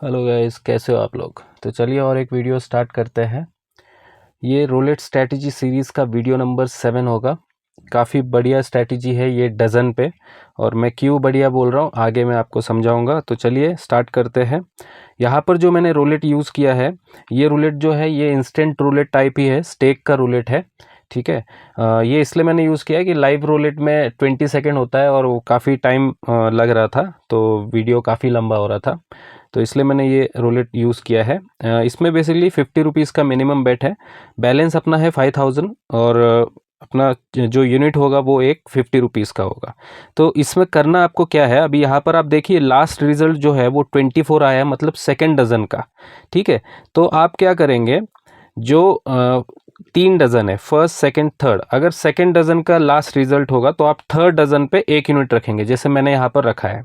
Hello guys, कैसे हो आप लोग। तो चलिए और एक वीडियो स्टार्ट करते हैं। ये रोलेट स्ट्रैटेजी सीरीज़ का वीडियो नंबर 7 होगा। काफ़ी बढ़िया स्ट्रैटेजी है ये डज़न पे, और मैं क्यों बढ़िया बोल रहा हूँ आगे मैं आपको समझाऊंगा। तो चलिए स्टार्ट करते हैं। यहाँ पर जो मैंने रोलेट यूज़ किया है, ये रोलेट जो है ये इंस्टेंट रोलेट टाइप ही है, स्टेक का रोलेट है। ठीक है। ये इसलिए मैंने यूज़ किया है कि लाइव रोलेट में 20 सेकेंड होता है और वो काफ़ी टाइम लग रहा था, तो वीडियो काफ़ी लंबा हो रहा था, तो इसलिए मैंने ये रोलेट यूज़ किया है। इसमें बेसिकली 50 रुपीज़ का मिनिमम बेट है। बैलेंस अपना है 5000, और अपना जो यूनिट होगा वो एक 50 रुपीज़ का होगा। तो इसमें करना आपको क्या है, अभी यहाँ पर आप देखिए लास्ट रिजल्ट जो है वो 24 आया है, मतलब सेकेंड डज़न का। ठीक है। तो आप क्या करेंगे, जो 3 डज़न है, फर्स्ट सेकंड थर्ड, अगर सेकंड डज़न का लास्ट रिजल्ट होगा तो आप थर्ड डज़न पे 1 यूनिट रखेंगे, जैसे मैंने यहाँ पर रखा है।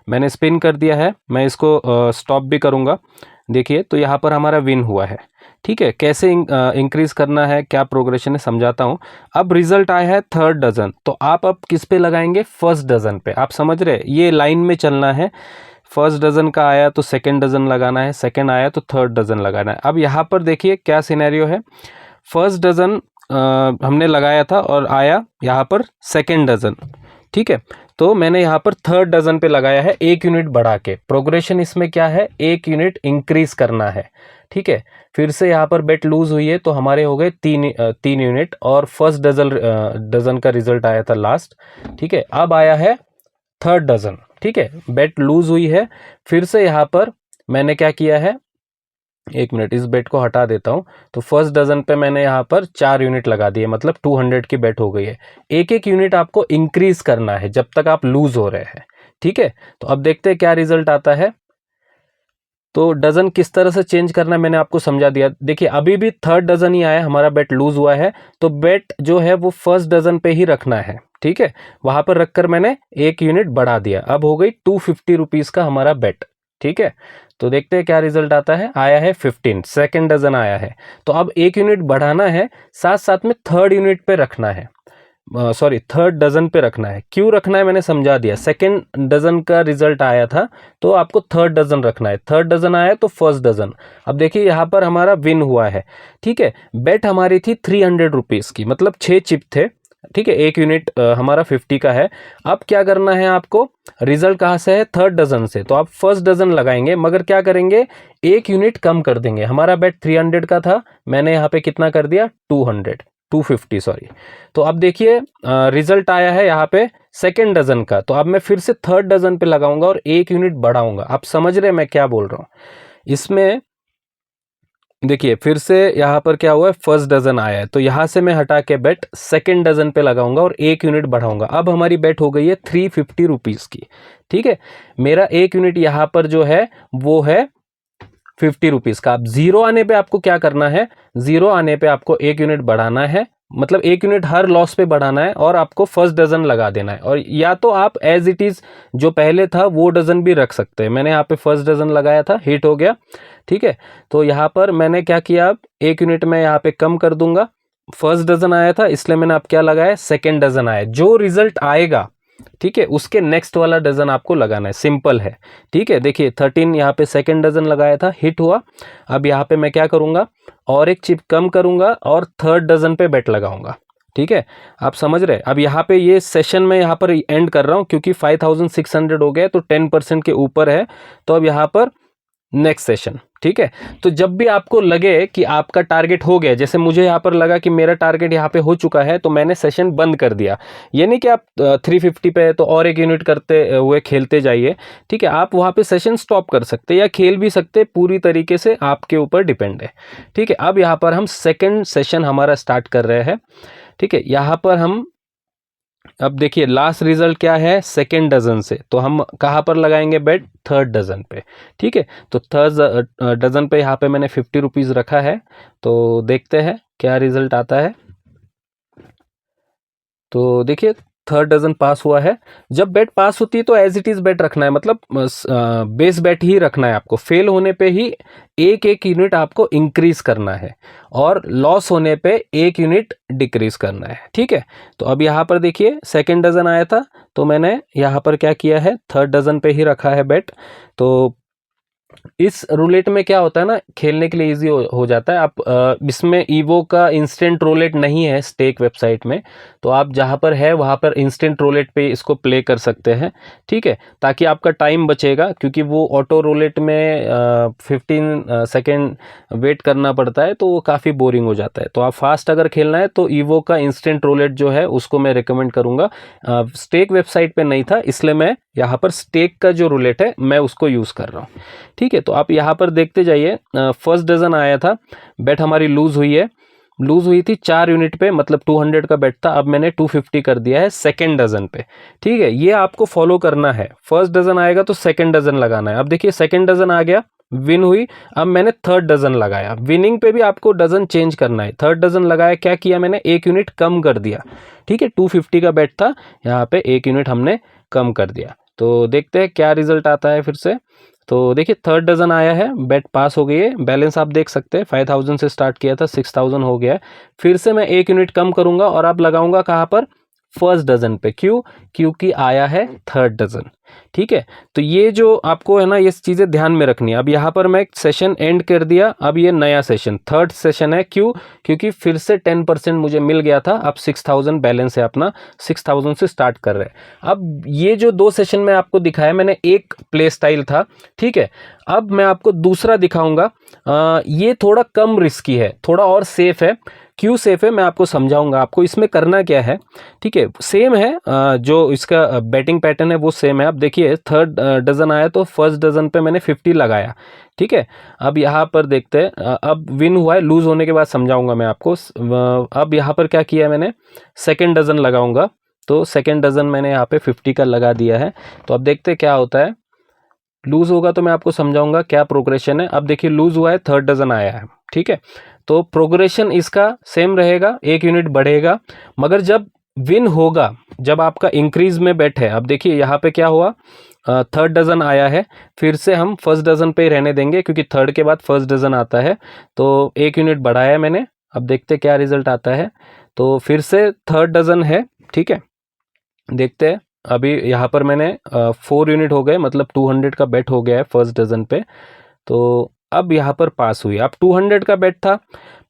मैंने स्पिन कर दिया है, मैं इसको स्टॉप भी करूँगा। देखिए तो यहाँ पर हमारा विन हुआ है। ठीक है। कैसे इंक्रीज करना है, क्या प्रोग्रेशन है, समझाता हूँ। अब रिजल्ट आया है थर्ड डज़न, तो आप अब किस पे लगाएंगे, फर्स्ट डज़न पे। आप समझ रहे, ये लाइन में चलना है। फर्स्ट डज़न का आया तो सेकंड डज़न लगाना है, सेकंड आया तो थर्ड डज़न लगाना है। अब यहाँ पर देखिए क्या सिनेरियो है। फर्स्ट डज़न हमने लगाया था और आया यहाँ पर सेकंड डज़न। ठीक है। तो मैंने यहाँ पर थर्ड डज़न पे लगाया है, 1 यूनिट बढ़ा के। प्रोग्रेशन इसमें क्या है, 1 यूनिट इंक्रीज करना है। ठीक है। फिर से यहाँ पर बेट लूज हुई है तो हमारे हो गए 3 यूनिट, और फर्स्ट डज़न का रिजल्ट आया था लास्ट। ठीक है। अब आया है थर्ड डज़न। ठीक है। बेट लूज हुई है, फिर से यहाँ पर मैंने क्या किया है, 1 मिनट इस बेट को हटा देता हूँ। तो फर्स्ट डज़न पे मैंने यहाँ पर 4 यूनिट लगा दिए, मतलब 200 की बेट हो गई है। एक एक यूनिट आपको इंक्रीज करना है जब तक आप लूज हो रहे हैं। ठीक है। तो अब देखते हैं क्या रिजल्ट आता है। तो डज़न किस तरह से चेंज करना है मैंने आपको समझा दिया। देखिए अभी भी थर्ड डज़न ही आया, हमारा बेट लूज हुआ है, तो बेट जो है वो फर्स्ट डज़न पे ही रखना है। ठीक है। वहां पर रखकर मैंने 1 यूनिट बढ़ा दिया, अब हो गई 250 रुपीज़ का हमारा बेट। ठीक है। तो देखते हैं क्या रिजल्ट आता है। आया है 15, सेकेंड डज़न आया है। तो अब 1 यूनिट बढ़ाना है, साथ साथ में थर्ड यूनिट पे रखना है, सॉरी थर्ड डज़न पे रखना है। क्यों रखना है मैंने समझा दिया। सेकंड डज़न का रिजल्ट आया था तो आपको थर्ड डज़न रखना है, थर्ड डज़न आया तो फर्स्ट डज़न। अब देखिए यहाँ पर हमारा विन हुआ है। ठीक है। बेट हमारी थी 300 रुपीज़ की, मतलब 6 चिप थे। ठीक है। 1 यूनिट हमारा 50 का है। अब क्या करना है आपको, रिजल्ट कहाँ से है, थर्ड डज़न से, तो आप फर्स्ट डज़न लगाएंगे, मगर क्या करेंगे, 1 यूनिट कम कर देंगे। हमारा बेट 300 का था, मैंने यहाँ पे कितना कर दिया, 250 सॉरी। तो अब देखिए रिजल्ट आया है यहाँ पे सेकेंड डज़न का, तो अब मैं फिर से थर्ड डज़न पे लगाऊंगा और 1 यूनिट बढ़ाऊंगा। आप समझ रहे हैं मैं क्या बोल रहा हूँ इसमें। देखिए फिर से यहाँ पर क्या हुआ है, फर्स्ट डज़न आया है, तो यहाँ से मैं हटा के बेट सेकेंड डज़न पे लगाऊंगा और 1 यूनिट बढ़ाऊंगा। अब हमारी बेट हो गई है 350 रुपीज़ की। ठीक है। मेरा 1 यूनिट यहाँ पर जो है वो है 50 रुपीज़ का। अब जीरो आने पे आपको क्या करना है, जीरो आने पे आपको 1 यूनिट बढ़ाना है, मतलब 1 यूनिट हर लॉस पे बढ़ाना है, और आपको फर्स्ट डज़न लगा देना है। और या तो आप एज इट इज़ जो पहले था वो डज़न भी रख सकते हैं। मैंने यहाँ पे फर्स्ट डज़न लगाया था, हिट हो गया। ठीक है। तो यहाँ पर मैंने क्या किया, अब 1 यूनिट में यहाँ पे कम कर दूंगा। फर्स्ट डज़न आया था इसलिए मैंने अब क्या लगाया, सेकेंड डज़न आया। जो रिजल्ट आएगा, ठीक है, उसके नेक्स्ट वाला डज़न आपको लगाना है, सिंपल है। ठीक है। देखिए 13 यहाँ पे सेकंड डज़न लगाया था, हिट हुआ। अब यहाँ पे मैं क्या करूँगा, और एक चिप कम करूँगा और थर्ड डज़न पे बेट लगाऊंगा। ठीक है। आप समझ रहे। अब यहाँ पे ये सेशन मैं यहाँ पर एंड कर रहा हूँ क्योंकि 5600 हो गया, तो 10% के ऊपर है। तो अब यहाँ पर नेक्स्ट सेशन। ठीक है। तो जब भी आपको लगे कि आपका टारगेट हो गया, जैसे मुझे यहाँ पर लगा कि मेरा टारगेट यहाँ पे हो चुका है, तो मैंने सेशन बंद कर दिया। ये नहीं कि आप 350 पे है तो और 1 यूनिट करते हुए खेलते जाइए। ठीक है। आप वहाँ पे सेशन स्टॉप कर सकते या खेल भी सकते, पूरी तरीके से आपके ऊपर डिपेंड है। ठीक है। अब यहाँ पर हम सेकेंड सेशन हमारा स्टार्ट कर रहे हैं। ठीक है। यहाँ पर हम अब देखिए लास्ट रिजल्ट क्या है, सेकेंड डज़न से, तो हम कहाँ पर लगाएंगे बेट, थर्ड डज़न पे। ठीक है। तो थर्ड डज़न पे यहाँ पे मैंने 50 रुपीज़ रखा है। तो देखते हैं क्या रिजल्ट आता है। तो देखिए थर्ड डज़न पास हुआ है। जब बेट पास होती है तो एज इट इज़ बेट रखना है, मतलब बेस बेट ही रखना है आपको। फेल होने पे ही एक एक यूनिट आपको इंक्रीज करना है, और लॉस होने पे 1 यूनिट डिक्रीज करना है। ठीक है। तो अब यहाँ पर देखिए सेकंड डज़न आया था, तो मैंने यहाँ पर क्या किया है, थर्ड डज़न पे ही रखा है बेट। तो इस रूलेट में क्या होता है ना, खेलने के लिए इजी हो जाता है। आप इसमें ईवो का इंस्टेंट रूलेट नहीं है स्टेक वेबसाइट में, तो आप जहाँ पर है वहाँ पर इंस्टेंट रूलेट पे इसको प्ले कर सकते हैं, ठीक है, ताकि आपका टाइम बचेगा, क्योंकि वो ऑटो रूलेट में 15 सेकेंड वेट करना पड़ता है, तो वो काफ़ी बोरिंग हो जाता है। तो आप फास्ट अगर खेलना है तो ईवो का इंस्टेंट रूलेट जो है उसको मैं रिकमेंड करूँगा। स्टेक वेबसाइट पे नहीं था, इसलिए मैं यहाँ पर स्टेक का जो रूलेट है मैं उसको यूज़ कर रहा हूँ, ठीक है। तो आप यहाँ पर देखते जाइए, फर्स्ट डजन आया था, बेट हमारी लूज़ हुई है, लूज़ हुई थी 4 यूनिट पे, मतलब 200 का बेट था, अब मैंने 250 कर दिया है सेकेंड डजन पे, ठीक है। ये आपको फॉलो करना है, फर्स्ट डजन आएगा तो सेकेंड डजन लगाना है। अब देखिए सेकेंड डजन आ गया, विन हुई, अब मैंने थर्ड डजन लगाया, विनिंग पे भी आपको डजन चेंज करना है। थर्ड डजन लगाया, क्या किया मैंने, 1 यूनिट कम कर दिया, ठीक है। 250 का बेट था, यहाँ पे 1 यूनिट हमने कम कर दिया। तो देखते हैं क्या रिजल्ट आता है फिर से। तो देखिए थर्ड डजन आया है, बेट पास हो गई है, बैलेंस आप देख सकते हैं 5000 से स्टार्ट किया था, 6000 हो गया है। फिर से मैं 1 यूनिट कम करूंगा और अब लगाऊंगा कहाँ पर, फर्स्ट डजन पे। क्यों, क्योंकि आया है थर्ड डजन, ठीक है। तो ये जो आपको है ना, ये चीज़ें ध्यान में रखनी है। अब यहाँ पर मैं एक सेशन एंड कर दिया, अब ये नया सेशन थर्ड सेशन है। क्यों, क्योंकि फिर से 10% मुझे मिल गया था, अब 6000 बैलेंस है अपना, 6000 से स्टार्ट कर रहे हैं। अब ये जो 2 सेशन में आपको दिखाया मैंने, एक प्ले स्टाइल था, ठीक है। अब मैं आपको दूसरा दिखाऊंगा, ये थोड़ा कम रिस्की है, थोड़ा और सेफ है। क्यों सेफ है मैं आपको समझाऊंगा, आपको इसमें करना क्या है, ठीक है। सेम है, जो इसका बैटिंग पैटर्न है वो सेम है। अब देखिए थर्ड डजन आया तो फर्स्ट डजन पे मैंने 50 लगाया, ठीक है। अब यहाँ पर देखते हैं, अब विन हुआ है, लूज होने के बाद समझाऊंगा मैं आपको। अब यहाँ पर क्या किया मैंने, सेकेंड डजन लगाऊंगा, तो सेकेंड डजन मैंने यहाँ पे 50 का लगा दिया है। तो अब देखते हैं क्या होता है, लूज होगा तो मैं आपको समझाऊंगा क्या प्रोग्रेशन है। अब देखिए लूज हुआ है, थर्ड डजन आया है, ठीक है। तो प्रोग्रेशन इसका सेम रहेगा, 1 यूनिट बढ़ेगा, मगर जब विन होगा, जब आपका इंक्रीज में बेट है। अब देखिए यहाँ पे क्या हुआ, थर्ड डजन आया है, फिर से हम फर्स्ट डजन पे ही रहने देंगे, क्योंकि थर्ड के बाद फर्स्ट डजन आता है। तो 1 यूनिट बढ़ाया मैंने, अब देखते क्या रिजल्ट आता है। तो फिर से थर्ड डजन है, ठीक है, देखते हैं। अभी यहाँ पर मैंने 4 यूनिट हो गए, मतलब 200 का बेट हो गया है फर्स्ट डजन पे। तो अब यहाँ पर पास हुई, अब 200 का बेट था।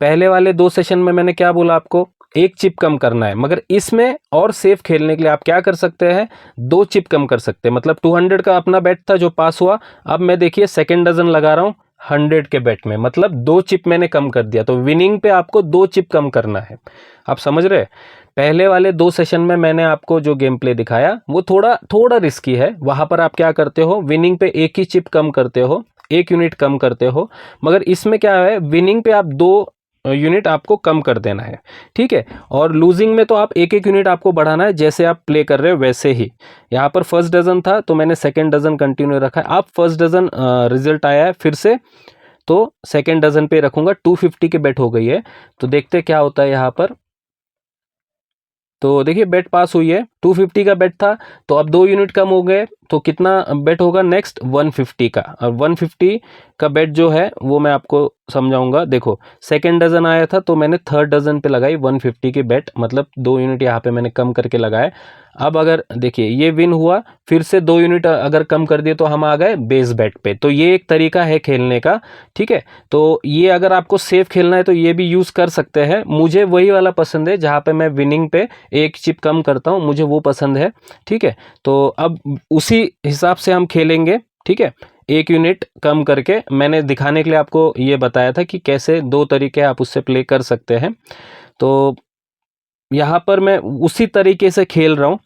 पहले वाले 2 सेशन में मैंने क्या बोला आपको, 1 चिप कम करना है, मगर इसमें और सेफ खेलने के लिए आप क्या कर सकते हैं, 2 चिप कम कर सकते हैं। मतलब 200 का अपना बेट था जो पास हुआ, अब मैं देखिए सेकेंड डजन लगा रहा हूँ 100 के बेट में, मतलब 2 चिप मैंने कम कर दिया। तो विनिंग पे आपको 2 चिप कम करना है, आप समझ रहे हैं। पहले वाले 2 सेशन में मैंने आपको जो गेम प्ले दिखाया वो थोड़ा रिस्की है, वहां पर आप क्या करते हो, विनिंग पे 1 ही चिप कम करते हो, 1 यूनिट कम करते हो। मगर इसमें क्या है, विनिंग पे आप 2 यूनिट आपको कम कर देना है, ठीक है। और लूजिंग में तो आप 1 यूनिट आपको बढ़ाना है, जैसे आप प्ले कर रहे हो वैसे ही। यहाँ पर फर्स्ट डजन था तो मैंने सेकेंड डजन कंटिन्यू रखा है। अब फर्स्ट डजन रिजल्ट आया है फिर से, तो सेकेंड डजन पे रखूंगा, 250 के बेट हो गई है। तो देखते क्या होता है यहाँ पर। तो देखिए बेट पास हुई है, 250 का बेट था, तो अब 2 यूनिट कम हो गए, तो कितना बेट होगा नेक्स्ट, 150 का। अब 150 का बेट जो है वो मैं आपको समझाऊंगा। देखो सेकेंड डजन आया था तो मैंने थर्ड डजन पे लगाई 150 की बेट, मतलब 2 यूनिट यहाँ पे मैंने कम करके लगाए। अब अगर देखिए ये विन हुआ, फिर से 2 यूनिट अगर कम कर दिए तो हम आ गए बेस बेट पे। तो ये एक तरीका है खेलने का, ठीक है। तो ये अगर आपको सेफ खेलना है तो ये भी यूज़ कर सकते हैं। मुझे वही वाला पसंद है जहाँ पे मैं विनिंग पे 1 चिप कम करता हूँ, मुझे वो पसंद है, ठीक है। तो अब उसी हिसाब से हम खेलेंगे, ठीक है। 1 यूनिट कम करके मैंने दिखाने के लिए आपको ये बताया था कि कैसे 2 तरीके आप उससे प्ले कर सकते हैं। तो यहाँ पर मैं उसी तरीके से खेल रहा हूँ।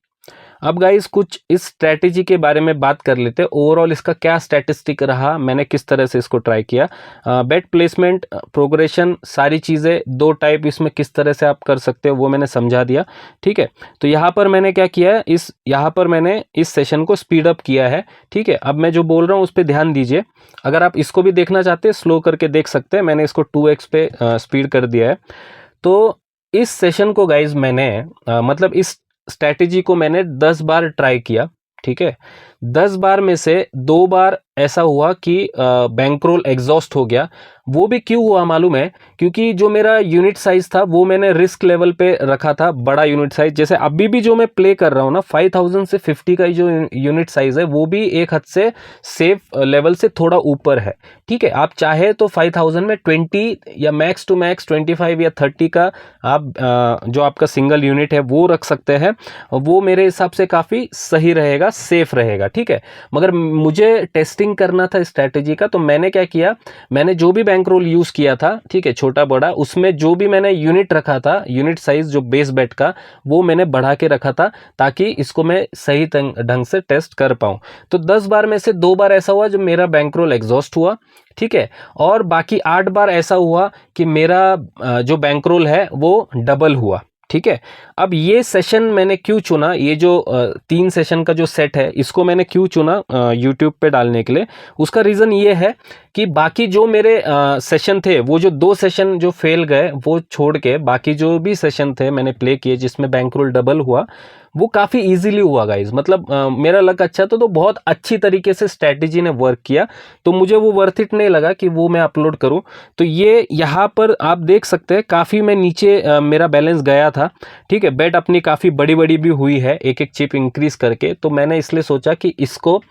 अब गाइस कुछ इस स्ट्रैटेजी के बारे में बात कर लेते हैं, ओवरऑल इसका क्या स्टैटिस्टिक रहा, मैंने किस तरह से इसको ट्राई किया। बेट प्लेसमेंट, प्रोग्रेशन, सारी चीज़ें 2 टाइप इसमें किस तरह से आप कर सकते हो वो मैंने समझा दिया, ठीक है। तो यहाँ पर मैंने क्या किया है, यहाँ पर मैंने इस सेशन को स्पीड अप किया है, ठीक है। अब मैं जो बोल रहा हूँ उस पर ध्यान दीजिए। अगर आप इसको भी देखना चाहते हैं स्लो करके देख सकते हैं, मैंने इसको 2x पे स्पीड कर दिया है। तो इस सेशन को गाइज मैंने मतलब इस स्ट्रैटेजी को मैंने 10 बार ट्राई किया, ठीक है। 10 बार में से 2 बार ऐसा हुआ कि बैंकरोल एग्जॉस्ट हो गया। वो भी क्यों हुआ मालूम है? क्योंकि जो मेरा यूनिट साइज था वो मैंने रिस्क लेवल पे रखा था, बड़ा यूनिट साइज। जैसे अभी भी जो मैं प्ले कर रहा हूँ ना, 5000 से 50 का जो यूनिट साइज है वो भी एक हद से सेफ लेवल से थोड़ा ऊपर है। ठीक है, आप चाहे तो 5000 में 20 या मैक्स टू मैक्स 25 या 30 का आप जो आपका सिंगल यूनिट है वो रख सकते हैं। वो मेरे हिसाब से काफ़ी सही रहेगा, सेफ रहेगा। ठीक है, मगर मुझे टेस्टिंग करना था स्ट्रैटेजी का, तो मैंने क्या किया, मैंने जो भी बैंक रोल यूज़ किया था, ठीक है, छोटा बड़ा, उसमें जो भी मैंने यूनिट रखा था, यूनिट साइज जो बेस बेट का, वो मैंने बढ़ा के रखा था ताकि इसको मैं सही ढंग से टेस्ट कर पाऊँ। तो 10 बार में से 2 बार ऐसा हुआ जो मेरा बैंक रोल एग्जॉस्ट हुआ। ठीक है, और बाकी 8 बार ऐसा हुआ कि मेरा जो बैंक रोल है वो डबल हुआ। ठीक है, अब ये सेशन मैंने क्यों चुना, ये जो 3 सेशन का जो सेट है इसको मैंने क्यों चुना यूट्यूब पे डालने के लिए, उसका रीज़न ये है कि बाकी जो मेरे सेशन थे, वो जो 2 सेशन जो फेल गए वो छोड़ के बाकी जो भी सेशन थे मैंने प्ले किए जिसमें बैंक रोल डबल हुआ, वो काफ़ी इजीली हुआ गाइज। मतलब मेरा लक अच्छा था, तो बहुत अच्छी तरीके से स्ट्रैटेजी ने वर्क किया, तो मुझे वो वर्थ इट नहीं लगा कि वो मैं अपलोड करूं। तो ये यहाँ पर आप देख सकते हैं काफ़ी मैं नीचे मेरा बैलेंस गया था। ठीक है, बेट अपनी काफ़ी बड़ी बड़ी भी हुई है, एक एक चिप इंक्रीज करके। तो मैंने इसलिए सोचा कि इसको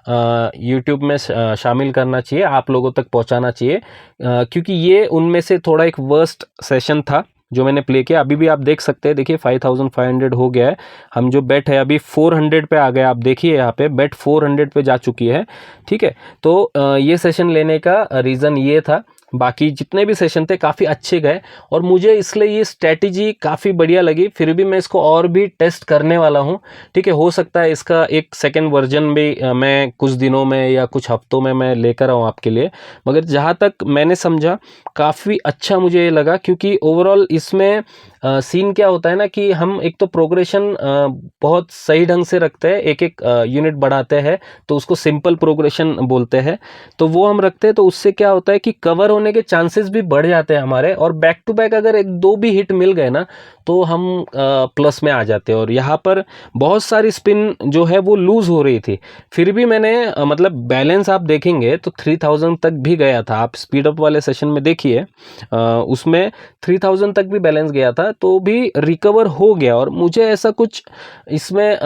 यूट्यूब में शामिल करना चाहिए, आप लोगों तक पहुँचाना चाहिए, क्योंकि ये उनमें से थोड़ा एक वर्स्ट सेशन था जो मैंने प्ले किया। अभी भी आप देख सकते हैं, देखिए 5500 हो गया है। हम जो बेट है अभी 400 पे आ गए, आप देखिए यहाँ पे बेट 400 पे जा चुकी है। ठीक है, तो ये सेशन लेने का रीज़न ये था। बाकी जितने भी सेशन थे काफ़ी अच्छे गए और मुझे इसलिए ये स्ट्रैटेजी काफ़ी बढ़िया लगी। फिर भी मैं इसको और भी टेस्ट करने वाला हूँ। ठीक है, हो सकता है इसका एक सेकेंड वर्जन भी मैं कुछ दिनों में या कुछ हफ्तों में मैं लेकर आऊँ आपके लिए। मगर जहाँ तक मैंने समझा काफ़ी अच्छा मुझे ये लगा, क्योंकि ओवरऑल इसमें सीन क्या होता है ना कि हम एक तो प्रोग्रेशन बहुत सही ढंग से रखते हैं, एक एक यूनिट बढ़ाते हैं तो उसको सिंपल प्रोग्रेशन बोलते हैं। तो वो हम रखते हैं, तो उससे क्या होता है कि कवर होने के चांसेस भी बढ़ जाते हैं हमारे, और बैक टू बैक अगर एक दो भी हिट मिल गए ना तो हम प्लस में आ जाते हैं। और यहाँ पर बहुत सारी स्पिन जो है वो लूज़ हो रही थी, फिर भी मैंने मतलब बैलेंस आप देखेंगे तो 3000 तक भी गया था। आप स्पीड अप वाले सेशन में देखिए उसमें 3000 तक भी बैलेंस गया था, तो भी रिकवर हो गया। और मुझे ऐसा कुछ इसमें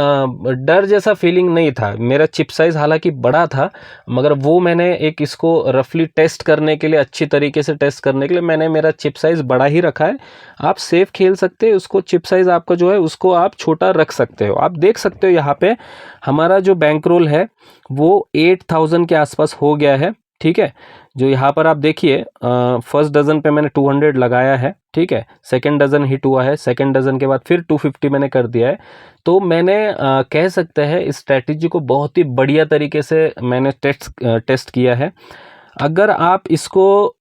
डर जैसा फीलिंग नहीं था। मेरा चिप साइज़ हालांकि बड़ा था, मगर वो मैंने एक इसको रफली टेस्ट करने के लिए, अच्छी तरीके से टेस्ट करने के लिए मैंने मेरा चिप साइज़ बड़ा ही रखा है। आप सेफ खेल सकते हैं उसको, चिप साइज़ आपका जो है उसको आप छोटा रख सकते हो। आप देख सकते हो यहाँ पे हमारा जो बैंक रोल है वो 8000 के आसपास हो गया है। ठीक है, जो यहाँ पर आप देखिए फर्स्ट डजन पे मैंने 200 लगाया है। ठीक है, सेकंड डजन हिट हुआ है, सेकंड डजन के बाद फिर 250 मैंने कर दिया है। तो मैंने कह सकते हैं इस स्ट्रैटेजी को बहुत ही बढ़िया तरीके से मैंने टेस्ट किया है। अगर आप इसको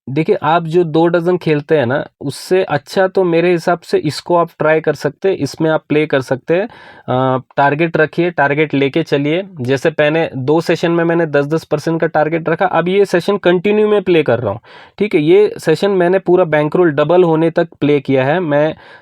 देखिए, आप जो 2 डज़न खेलते हैं ना, उससे अच्छा तो मेरे हिसाब से इसको आप ट्राई कर सकते हैं, इसमें आप प्ले कर सकते हैं। टारगेट रखिए, टारगेट लेके चलिए। जैसे पहले 2 सेशन में मैंने 10-10% का टारगेट रखा, अब ये सेशन कंटिन्यू में प्ले कर रहा हूँ। ठीक है, ये सेशन मैंने पूरा बैंक रोल डबल होने तक प्ले किया है।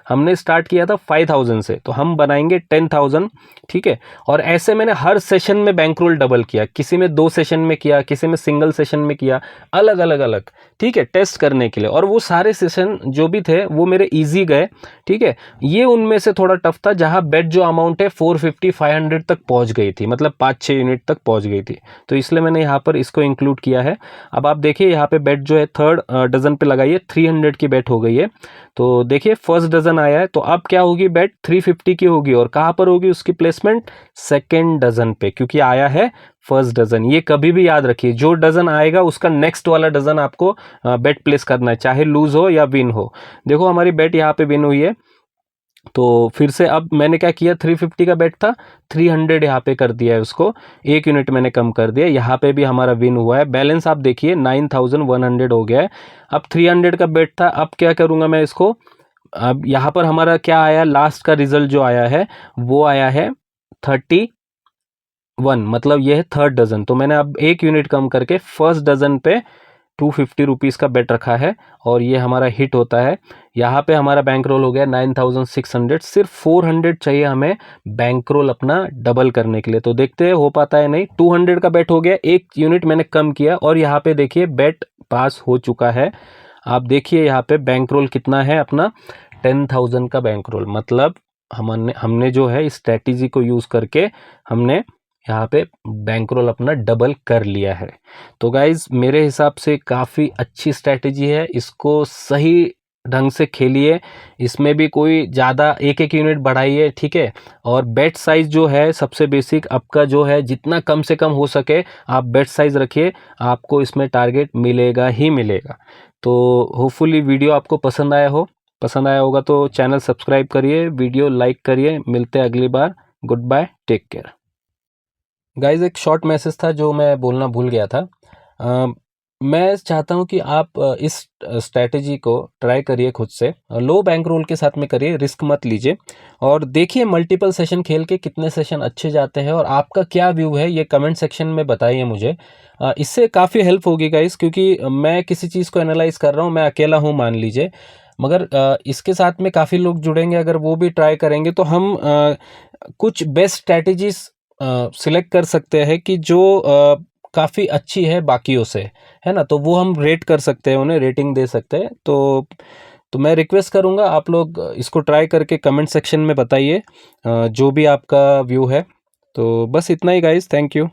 हमने स्टार्ट किया था 5000 से, तो हम बनाएंगे 10000। ठीक है, और ऐसे मैंने हर सेशन में बैंक रोल डबल किया, किसी में 2 सेशन में किया, किसी में सिंगल सेशन में किया, अलग अलग अलग। ठीक है, टेस्ट करने के लिए। और वो सारे सेशन जो भी थे वो मेरे इजी गए। ठीक है, ये उनमें से थोड़ा टफ था जहां बेट जो अमाउंट है 450-500 तक पहुंच गई थी, मतलब 5-6 यूनिट तक पहुंच गई थी, तो इसलिए मैंने यहाँ पर इसको इंक्लूड किया है। अब आप देखिए यहाँ पे बेट जो है थर्ड डजन पे लगाई है, 300 की बेट हो गई है। तो देखिए फर्स्ट डजन आया है, तो अब क्या होगी, बेट 350 की होगी। और कहाँ पर होगी उसकी प्लेसमेंट, सेकेंड डजन पे, क्योंकि आया है फर्स्ट डजन। ये कभी भी याद रखिए, जो डजन आएगा उसका नेक्स्ट वाला डजन आपको बेट प्लेस करना है, चाहे लूज हो या विन हो। देखो हमारी बेट यहाँ पे विन हुई है, तो फिर से अब मैंने क्या किया, 350 का बेट था, 300 यहाँ पे कर दिया है उसको, 1 यूनिट मैंने कम कर दिया। यहाँ पे भी हमारा विन हुआ है। बैलेंस आप देखिए 9100 हो गया है। अब 300 का बेट था, अब क्या करूँगा मैं इसको, अब यहाँ पर हमारा क्या आया, लास्ट का रिजल्ट जो आया है वो आया है 31, मतलब ये है थर्ड डजन। तो मैंने अब 1 यूनिट कम करके फर्स्ट डजन पे 250 रुपीज़ का बेट रखा है और ये हमारा हिट होता है। यहाँ पे हमारा बैंक रोल हो गया 9600। सिर्फ 400 चाहिए हमें बैंक रोल अपना डबल करने के लिए। तो देखते हैं हो पाता है नहीं। 200 का बेट हो गया, 1 यूनिट मैंने कम किया और यहाँ पे देखिए बेट पास हो चुका है। आप देखिए यहाँ पे बैंक रोल कितना है अपना, 10,000 का बैंक रोल। मतलब हमने जो है इस स्ट्रैटेजी को यूज़ करके हमने यहाँ पे बैंक रोल अपना डबल कर लिया है। तो गाइज मेरे हिसाब से काफ़ी अच्छी स्ट्रैटेजी है, इसको सही ढंग से खेलिए। इसमें भी कोई ज़्यादा एक यूनिट बढ़ाइए, ठीक है। और बेट साइज़ जो है सबसे बेसिक आपका जो है, जितना कम से कम हो सके आप बेट साइज़ रखिए, आपको इसमें टारगेट मिलेगा ही मिलेगा। तो होपफुली वीडियो आपको पसंद आया होगा तो चैनल सब्सक्राइब करिए, वीडियो लाइक करिए। मिलते हैं अगली बार। Good bye, take care. Guys एक शॉर्ट मैसेज था जो मैं बोलना भूल गया था। मैं चाहता हूं कि आप इस स्ट्रैटेजी को ट्राई करिए खुद से, लो बैंक रोल के साथ में करिए, रिस्क मत लीजिए और देखिए मल्टीपल सेशन खेल के कितने सेशन अच्छे जाते हैं और आपका क्या व्यू है ये कमेंट सेक्शन में बताइए मुझे। इससे काफ़ी हेल्प होगी गाइज, क्योंकि मैं किसी चीज़ को एनालाइज कर रहा हूँ, मैं अकेला हूँ मान लीजिए, मगर इसके साथ में काफ़ी लोग जुड़ेंगे, अगर वो भी ट्राई करेंगे तो हम कुछ बेस्ट स्ट्रैटेजीज सिलेक्ट कर सकते हैं कि जो काफ़ी अच्छी है बाकियों से, है ना। तो वो हम रेट कर सकते हैं, उन्हें रेटिंग दे सकते हैं। तो मैं रिक्वेस्ट करूँगा आप लोग इसको ट्राई करके कमेंट सेक्शन में बताइए जो भी आपका व्यू है। तो बस इतना ही गाइस, थैंक यू।